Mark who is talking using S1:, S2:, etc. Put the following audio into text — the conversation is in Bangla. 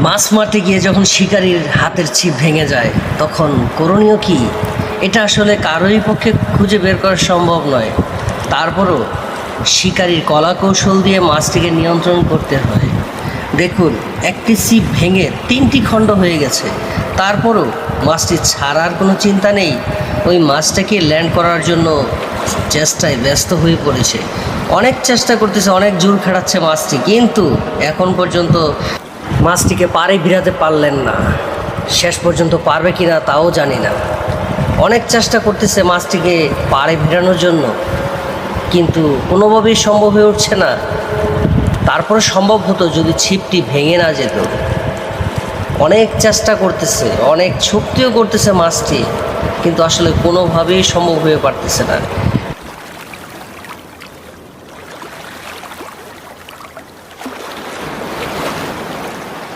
S1: মাছ মারতে গিয়ে যখন শিকারীর হাতের ছিপ ভেঙে যায় তখন করণীয় কি? এটা আসলে কারোরই পক্ষে খুঁজে বের করা সম্ভব নয়। তারপরও শিকারীর কলা কৌশল দিয়ে মাছটিকে নিয়ন্ত্রণ করতে হয়। দেখুন, একটি ছিপ ভেঙে 3টি খণ্ড হয়ে গেছে, তারপরও মাছটি ছাড়ার কোনো চিন্তা নেই। ওই মাছটাকে ল্যান্ড করার জন্য চেষ্টায় ব্যস্ত হয়ে পড়েছে। অনেক চেষ্টা করতেছে, অনেক জোর খাটাচ্ছে মাছটি, কিন্তু এখন পর্যন্ত মাছটিকে পাড়ে ভিড়াতে পারলেন না। শেষ পর্যন্ত পারবে কি না তাও জানি না। অনেক চেষ্টা করতেছে মাছটিকে পাড়ে ভিড়ানোর জন্য, কিন্তু কোনোভাবেই সম্ভব হয়ে উঠছে না। তারপরে সম্ভব হতো যদি ছিপটি ভেঙে না যেত। অনেক চেষ্টা করতেছে, অনেক শক্তিও করতেছে মাছটি, কিন্তু আসলে কোনোভাবেই সম্ভব হয়ে পারতেছে না।